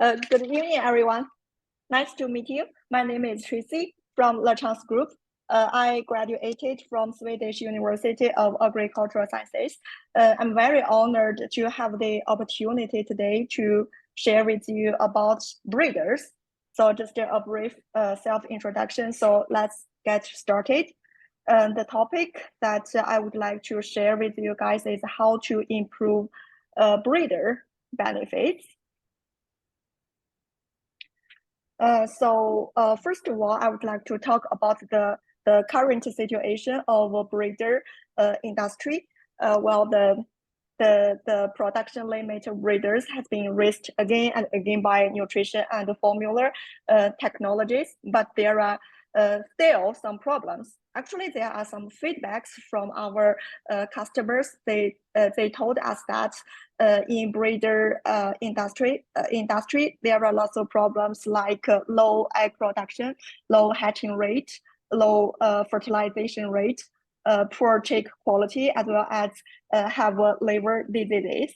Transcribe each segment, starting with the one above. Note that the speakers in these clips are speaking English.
Good evening, everyone. Nice to meet you. My name is Tracy from LACHANCE Group. I graduated from Swedish University of Agricultural Sciences. I'm very honored to have the opportunity today to share with you about breeders. So just a brief self-introduction. So let's get started. The topic that I would like to share with you guys is how to improve breeder benefits. First of all, I would like to talk about the current situation of breeder industry. The production limit of breeders has been raised again and again by nutrition and formula technologies, but there are still some problems. Actually, there are some feedbacks from our customers. They told us that in breeder industry, there are lots of problems like low egg production, low hatching rate, low fertilization rate, poor chick quality, as well as have liver diseases.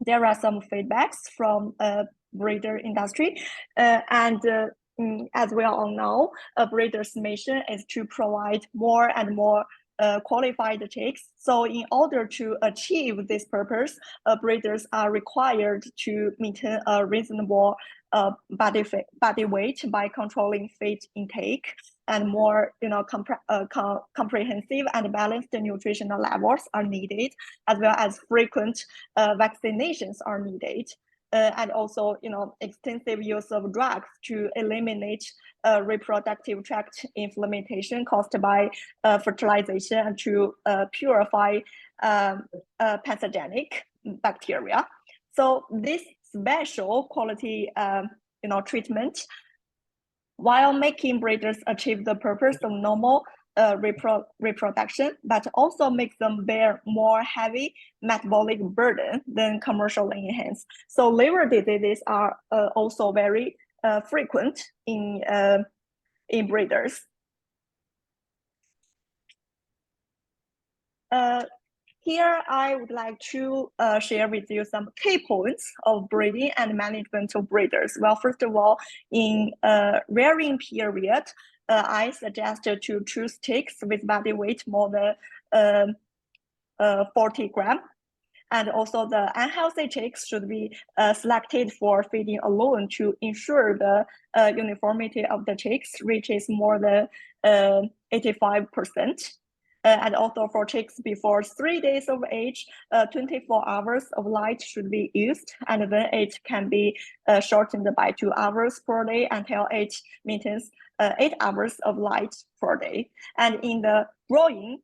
There are some feedbacks from breeder industry, as we all know, a breeder's mission is to provide more and more qualified chicks. So in order to achieve this purpose, breeders are required to maintain a reasonable body weight by controlling feed intake, and more comprehensive and balanced nutritional levels are needed, as well as frequent vaccinations are needed. And also, extensive use of drugs to eliminate reproductive tract inflammation caused by fertilization and to purify pathogenic bacteria. So this special quality, treatment, while making breeders achieve the purpose of normal reproduction, but also makes them bear more heavy metabolic burden than commercially enhanced. So liver diseases are also very frequent in breeders. Here, I would like to share with you some key points of breeding and management of breeders. Well, first of all, in rearing period, I suggest to choose chicks with body weight more than 40 grams. And also the unhealthy chicks should be selected for feeding alone to ensure the uniformity of the chicks reaches more than 85%. And also for chicks before 3 days of age, 24 hours of light should be used, and then it can be shortened by 2 hours per day until it maintains 8 hours of light per day. And in the growing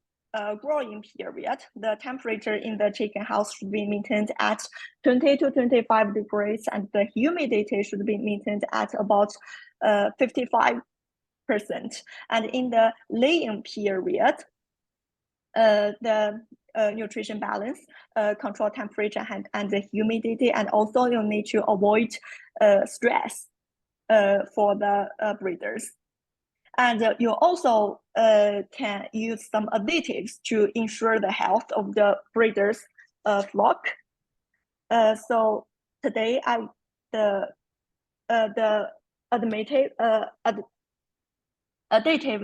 period, the temperature in the chicken house should be maintained at 20 to 25 degrees, and the humidity should be maintained at about 55%. And in the laying period, the nutrition balance, control temperature and the humidity, and also you need to avoid stress for the breeders. And you also can use some additives to ensure the health of the breeders' flock. So today, the additive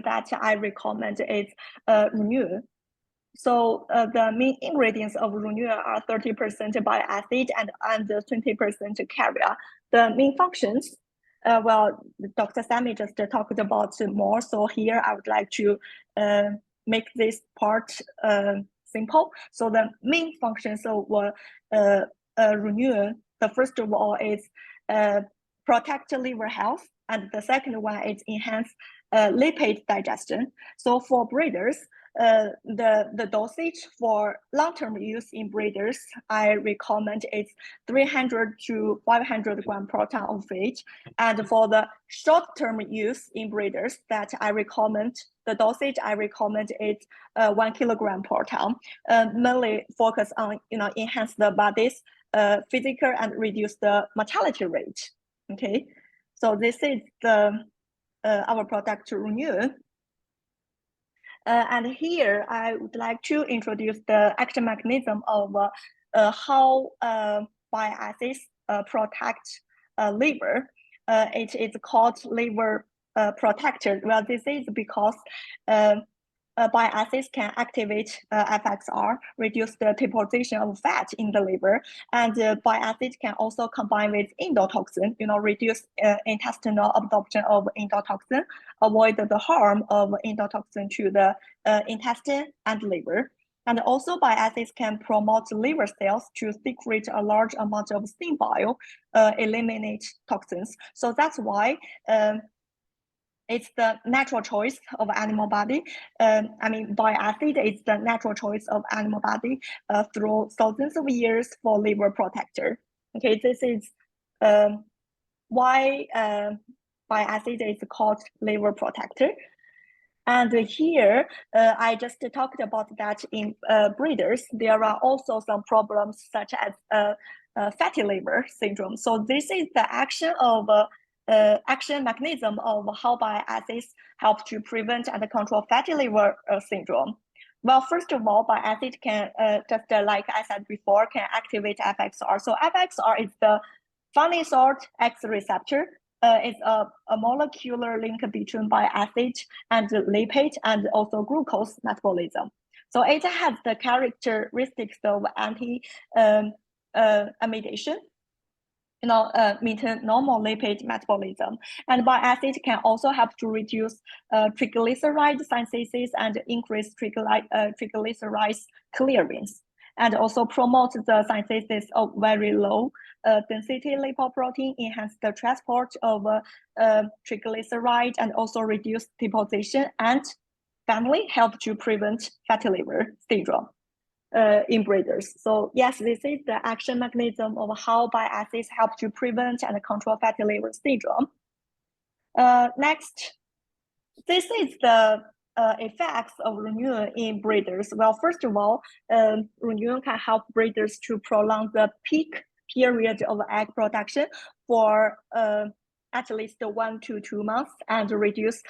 that I recommend is Renew. So the main ingredients of Renew are 30% bile acid and 20% carrier. The main functions, Dr. Sammy just talked about more. So here I would like to make this part simple. So the main functions of Renew, the first of all is protect liver health, and the second one is enhance lipid digestion. So for breeders, the dosage for long-term use in breeders, I recommend it's 300 to 500 grams per ton of feed. And for the short-term use in breeders, that I recommend, the dosage I recommend is 1 kilogram per ton. Mainly focus on enhance the body's physical and reduce the mortality rate. Okay, so this is the our product Renew. And here I would like to introduce the action mechanism of how bile acids protect liver. It is called liver protector. Well, this is because bile acids can activate FXR, reduce the deposition of fat in the liver, and bile acids can also combine with endotoxin, reduce intestinal absorption of endotoxin, avoid the harm of endotoxin to the intestine and liver. And also bile acids can promote liver cells to secrete a large amount of thin bile, eliminate toxins. So that's why it's the natural choice of animal body. Bile acid is the natural choice of animal body through thousands of years for liver protector. Okay, this is why bile acid is called liver protector. And here, I just talked about that in breeders, there are also some problems such as fatty liver syndrome. So this is the action mechanism of how bile acids help to prevent and control fatty liver syndrome. Well, first of all, bile acid can, just like I said before, can activate FXR. So FXR is the finely salt X receptor. It's a molecular link between bile acid and lipid and also glucose metabolism. So it has the characteristics of anti-amidation, maintain normal lipid metabolism. And bile acid can also help to reduce triglyceride synthesis and increase triglycerides clearance, and also promote the synthesis of very low density lipoprotein, enhance the transport of triglyceride, and also reduce deposition, and finally help to prevent fatty liver syndrome in breeders. So yes, this is the action mechanism of how bile acids help to prevent and control fatty liver syndrome. Next, this is the effects of renewal in breeders. Well, first of all, renewal can help breeders to prolong the peak period of egg production for at least 1 to 2 months and reduce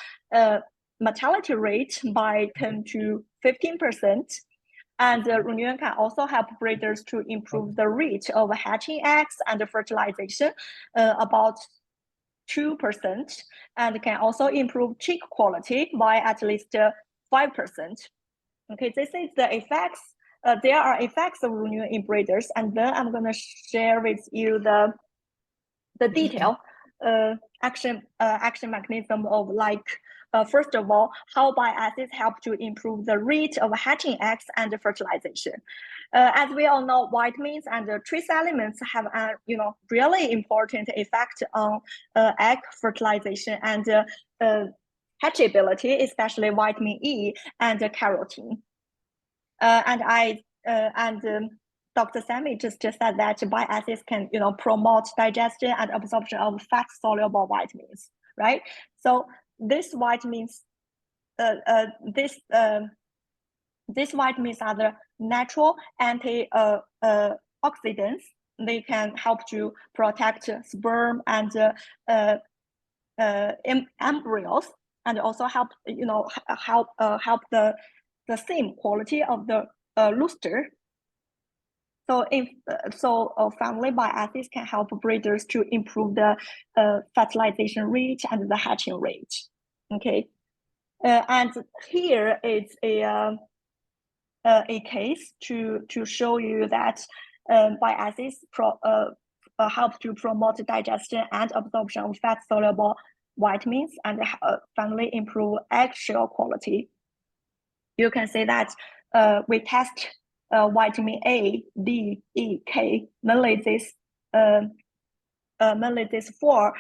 mortality rate by 10 to 15%. And renewal can also help breeders to improve the rate of hatching eggs and fertilization about 2%, and can also improve chick quality by at least 5%. Okay, this is the effects. There are effects of renewal in breeders, and then I'm going to share with you the detail action mechanism of first of all, how bile acids help to improve the rate of hatching eggs and fertilization. As we all know, vitamins and trace elements have a really important effect on egg fertilization and hatchability, especially vitamin E and carotene. Dr. Sammy just said that bile acids can promote digestion and absorption of fat-soluble vitamins, right? So these vitamins, these vitamins are the natural antioxidants. They can help to protect sperm and embryos, and also help help the same quality of the rooster. So family bile acids can help breeders to improve the fertilization rate and the hatching rate. Okay, and here is a case to show you that bile acids help to promote digestion and absorption of fat-soluble vitamins, and finally improve eggshell quality. You can see that we test vitamin A, D, E, K, mainly these 4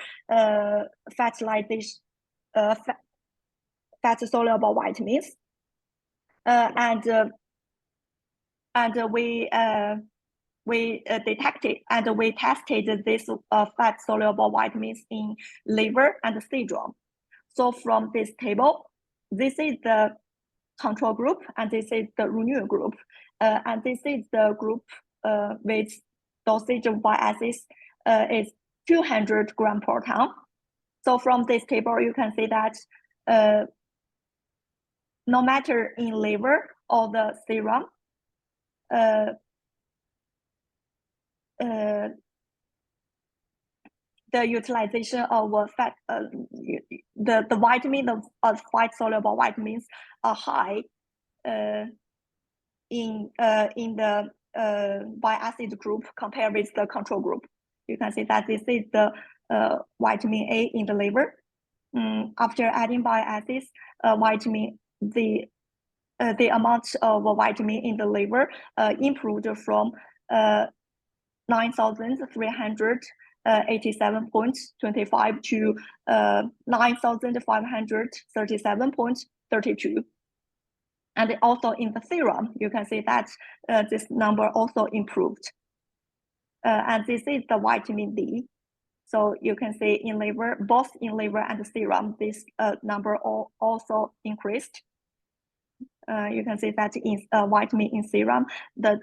fat-soluble vitamins, and we detected and we tested these fat-soluble vitamins in liver and syndrome. So from this table, this is the control group, and this is the renewal group, and this is the group with dosage of bile acids is 200 grams per ton. So from this table, you can see that no matter in liver or the serum, the utilization of fat, the vitamin of fat-soluble vitamins are high in the bile acid group compared with the control group. You can see that this is the vitamin A in the liver. After adding bile acids, the amount of vitamin in the liver improved from 9,387.25 to 9,537.32. And also in the serum, you can see that this number also improved. And this is the vitamin D. So you can see in liver, both in liver and serum, this number also increased. You can see that in vitamin in serum, the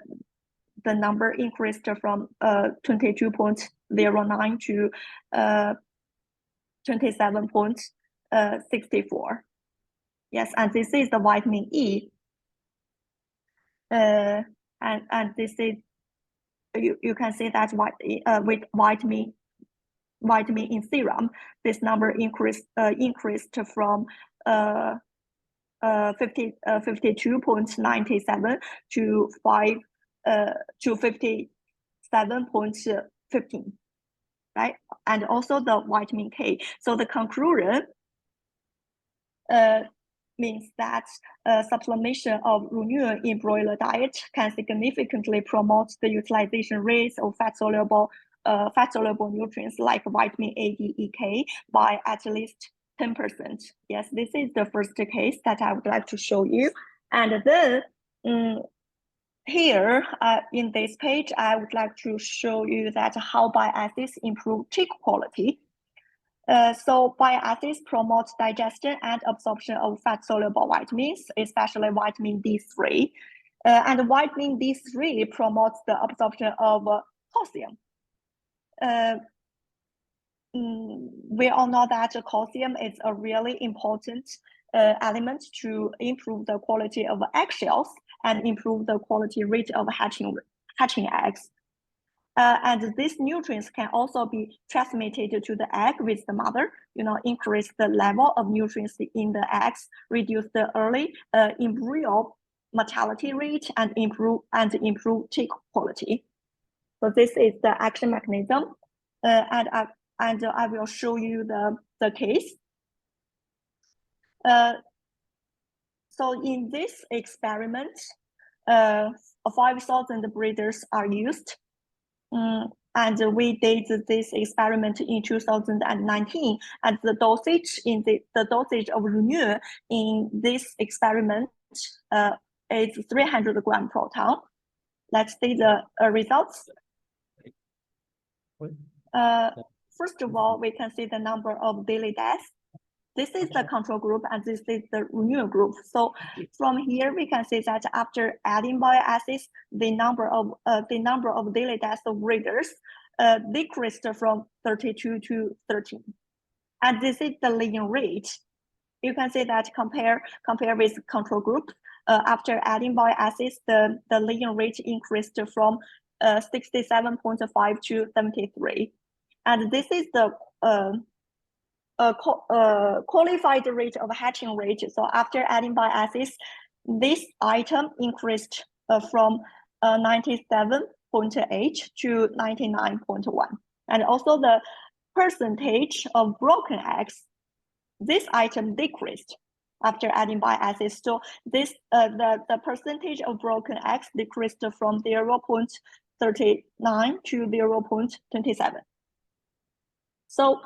number increased from 22.09 to 27.64. Yes, and this is the vitamin E. And this is, you can see that with vitamin in serum, this number increased from 52.97 to 57.15, right? And also the vitamin K. So the conclusion means that supplementation of renewal in broiler diet can significantly promote the utilization rates of fat-soluble nutrients like vitamin A, D, E, K by at least 10%. Yes, this is the first case that I would like to show you. And then here in this page, I would like to show you that how bile acids improve tick quality. So bile acids promote digestion and absorption of fat-soluble vitamins, especially vitamin D3. And vitamin D3 promotes the absorption of calcium. We all know that calcium is a really important element to improve the quality of eggshells and improve the quality rate of hatching eggs. And these nutrients can also be transmitted to the egg with the mother, increase the level of nutrients in the eggs, reduce the early embryo mortality rate, and improve tick quality. So this is the action mechanism, and I will show you the case. So in this experiment, 5,000 breeders are used. And we did this experiment in 2019, and the dosage of renewal in this experiment is 300 grams per ton. Let's see the results. First of all, we can see the number of daily deaths. This is the control group, and this is the renewal group. So from here, we can see that after adding bile acids, the number of daily deaths of breeders decreased from 32 to 13. And this is the laying rate. You can see that compare with control group. After adding bile acids, the laying rate increased from 67.5 to 73. And this is the qualified rate of hatching rate. So after adding bile acids, this item increased from 97.8 to 99.1. And also the percentage of broken eggs, this item decreased after adding bile acids. So this the percentage of broken eggs decreased from 0.39 to 0.27. So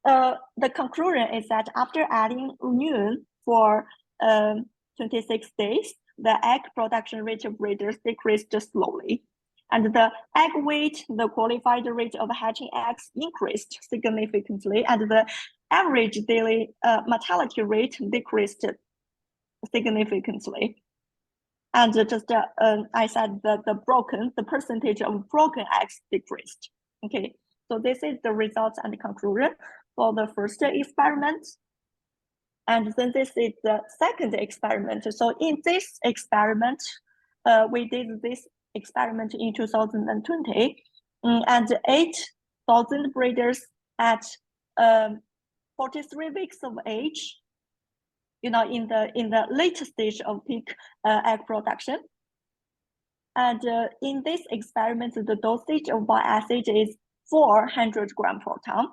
the conclusion is that after adding renewal for 26 days, the egg production rate of breeders decreased slowly. And the egg weight, the qualified rate of hatching eggs increased significantly, and the average daily mortality rate decreased significantly. And just I said that the percentage of broken eggs decreased. Okay, so this is the results and the conclusion for the first experiment. And then this is the second experiment. So in this experiment, we did this experiment in 2020, and 8,000 breeders at 43 weeks of age, in the late stage of peak egg production. And in this experiment, the dosage of bile acid is 400 grams per ton.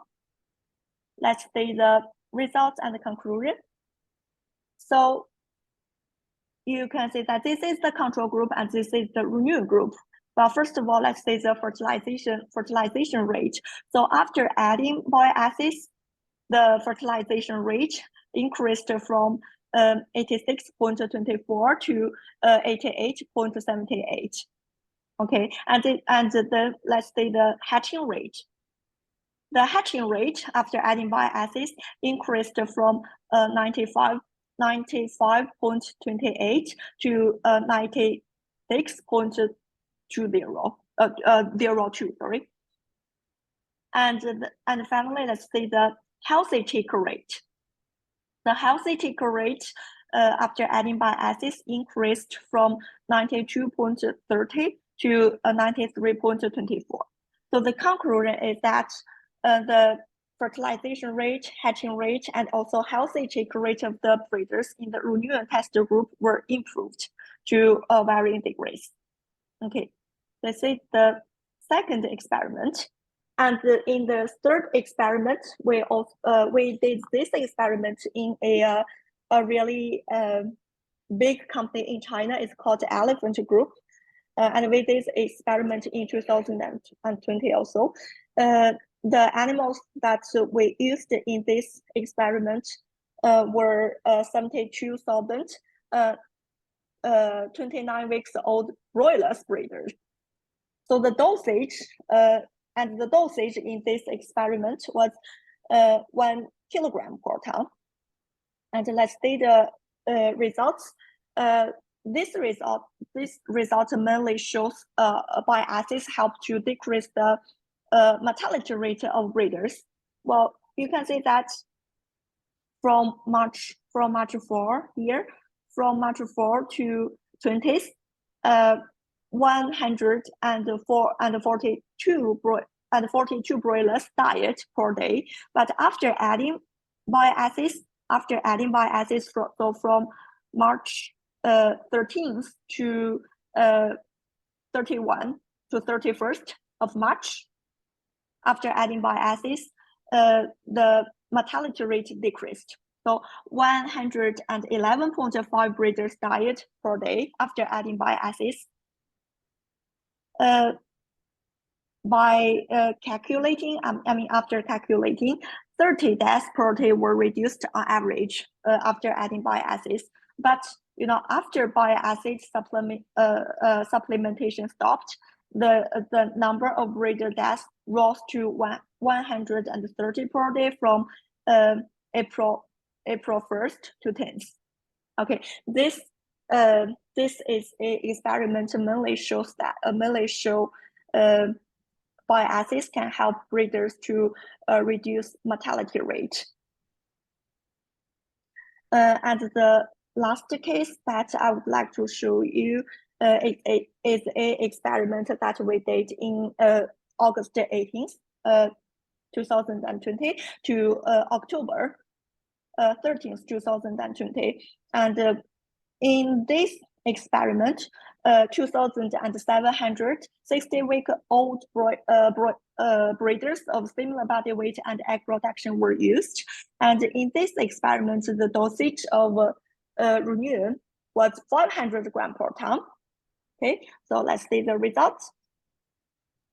Let's see the results and the conclusion. So you can see that this is the control group and this is the renewal group. But first of all, let's say the fertilization rate. So after adding bile acids, the fertilization rate increased from 86.24 to 88.78. Okay, and let's say the hatching rate. The hatching rate after adding bile acids increased from 95.28 to 96.20, 02, sorry. And finally, let's say the healthy taker rate. The healthy taker rate after adding bile acids increased from 92.30 to 93.24. So the conclusion is that the fertilization rate, hatching rate, and also healthy taker rate of the breeders in the renewal test group were improved to varying degrees. Okay, this is the second experiment. And in the third experiment, we did this experiment in a really big company in China. It's called LACHANCE Group. And we did this experiment in 2020 also. The animals that we used in this experiment were 72,000 29 weeks old broiler breeders. So the dosage in this experiment was 1 kilogram per ton. And let's see the results. This result mainly shows bile acids help to decrease the mortality rate of breeders. Well, you can see that from March 4 here, from March 4 to 20th, 142 broilers died per day. But after adding bile acids, from March 13th to 31st of March, after adding bile acids, the mortality rate decreased. So 111.5 breeders died per day after adding bile acids. After calculating, 30 deaths per day were reduced on average after adding bile acids. But after bile acid supplementation stopped, the number of breeder deaths rose to 130 per day from April 1st to 10th. Okay, this is a experiment mainly show bile acids can help breeders to reduce mortality rate. And the last case that I would like to show you is an experiment that we did in August 18th, 2020 to October 13th, 2020. And in this experiment, 2,760-week-old breeders of similar body weight and egg production were used. And in this experiment, the dosage of renewal was 500 grams per ton. Okay, so let's see the results.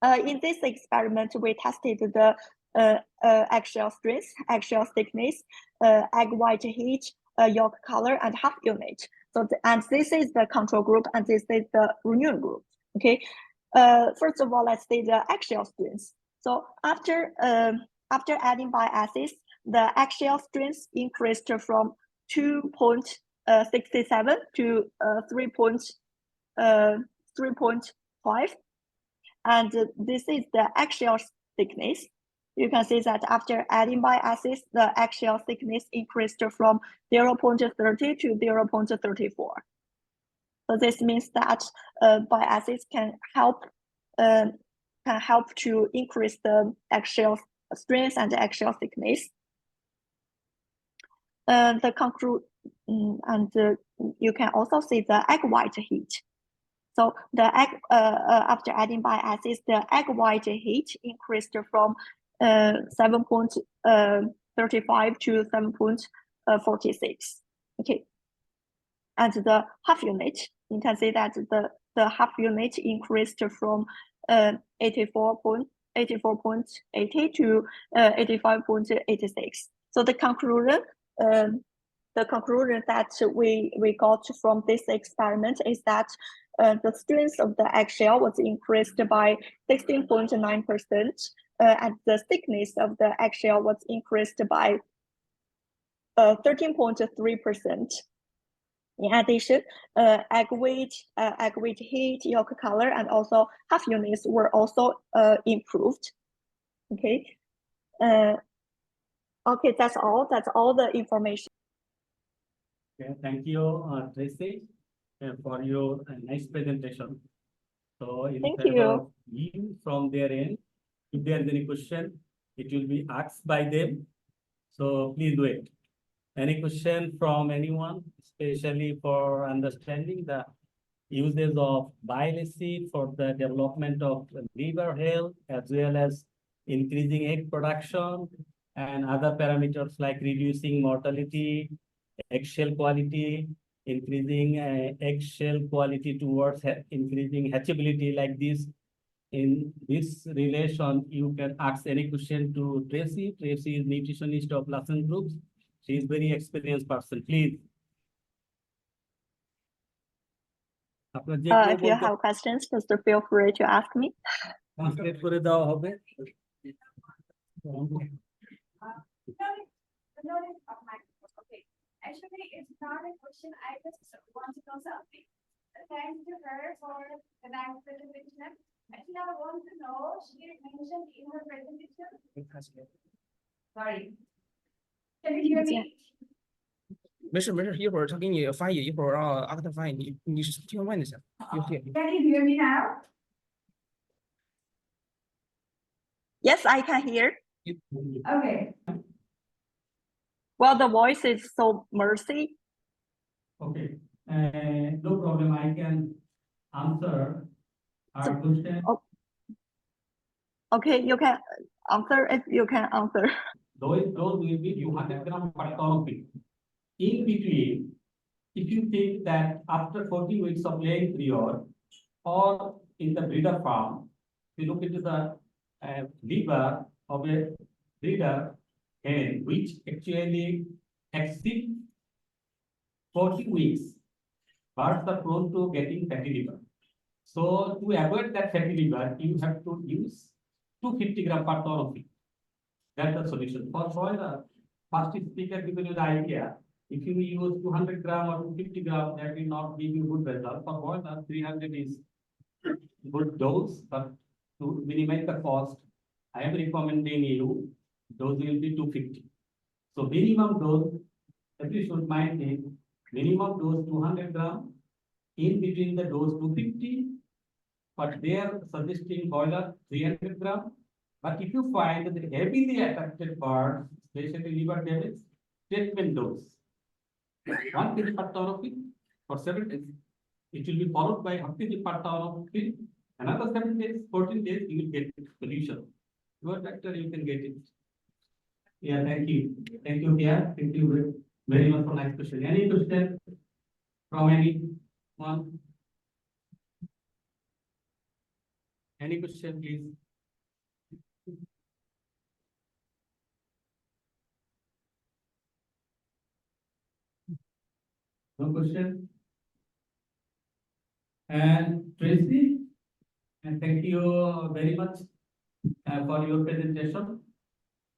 In this experiment, we tested the eggshell strength, eggshell thickness, egg white heat, yolk color, and half unit. So and this is the control group, and this is the renewal group. Okay. First of all, let's see the eggshell strength. So after adding bile acids, the eggshell strength increased from 2.67 to 3.5, and this is the eggshell thickness. You can see that after adding bile acids, the eggshell thickness increased from 0.30 to 0.34. So this means that bile acids can help to increase the eggshell strength and eggshell thickness. You can also see the egg white heat. So the egg, after adding bile acids, the egg white heat increased from 7.35 to 7.46. Okay, and the half unit, you can see that the half unit increased from 84.80 to 85.86. So the conclusion that we got from this experiment is that the strength of the eggshell was increased by 16.9%, and the thickness of the eggshell was increased by 13.3%. In addition, egg weight, heat, yolk color, and also half units were also improved. Okay. Okay, that's all. That's all the information. Okay, thank you, Tracy, for your nice presentation. So, in favor of you from their end, if there is any question, it will be asked by them. So, please do it. Any question from anyone, especially for understanding the uses of bile acid for the development of liver health, as well as increasing egg production and other parameters like reducing mortality, eggshell quality, increasing eggshell quality towards increasing hatchability, like this. In this relation, you can ask any question to Tracy. Tracy is nutritionist of LACHANCE Groups. She is very experienced person. Please. If you have questions, just feel free to ask me. Translate করে দেওয়া হবে। Actually, it's not a question. I just want to know something. Thanks to her for the nice presentation. Actually, I want to know, she mentioned in her presentation. Sorry. Can you hear me? 没事，一会儿他给你翻译，一会儿让阿克特翻译，你听问一下。Can you hear me now? Yes, I can hear. Okay. Well, the voice is so mercy. Okay, no problem. I can answer our question. Okay, you can answer if you can answer. Those will be 200 grams per ton of feed. In between, if you think that after 40 weeks of laying period, or in the breeder farm, you look into the liver of a breeder hen, which actually exceeds 40 weeks, birds are prone to getting fatty liver. So to avoid that fatty liver, you have to use 250 grams per ton of feed. That's the solution. For broiler, first speaker given you the idea. If you use 200 grams or 250 grams, that will not give you good result. For broiler, 300 is good dose, but to minimize the cost, I am recommending you dose will be 250. So minimum dose, every should mind is minimum dose 200 grams, in between the dose 250, but they are suggesting boiler 300 grams. But if you find that the heavily affected birds, especially liver damage, treatment dose 1 kg per ton of feed for 7 days. It will be followed by 1 kg per ton of feed. Another 7 days, 14 days, you will get solution. Your doctor, you can get it. Yeah, thank you. Thank you, Pia. Thank you very much for nice question. Any question from anyone? Any question, please? No question? And Tracy, and thank you very much for your presentation.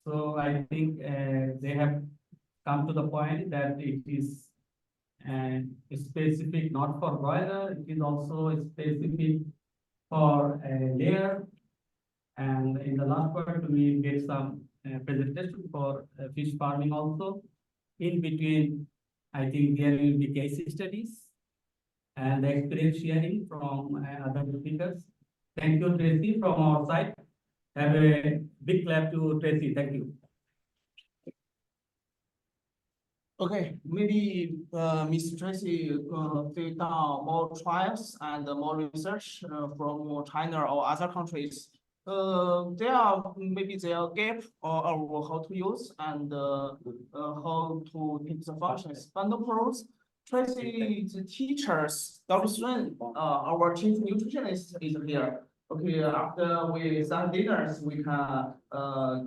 So I think they have come to the point that it is specific not for broiler, it is also specific for layer. And in the last part, we get some presentation for fish farming also. In between, I think there will be case studies and experience sharing from other speakers. Thank you, Tracy, from our side. Have a big clap to Tracy. Thank you. Okay, maybe Ms. Tracy did more trials and more research from China or other countries. There are maybe their gap or how to use and how to take the functions. But no problems. Tracy, the teachers, Dr. Sun, our chief nutritionist is here. Okay, after we start dinners, we can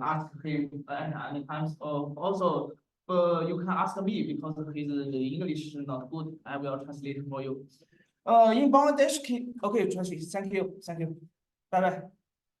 ask him at any times. Also, you can ask me because his English is not good. I will translate for you. In Bangladesh, okay, Tracy, thank you. Bye bye.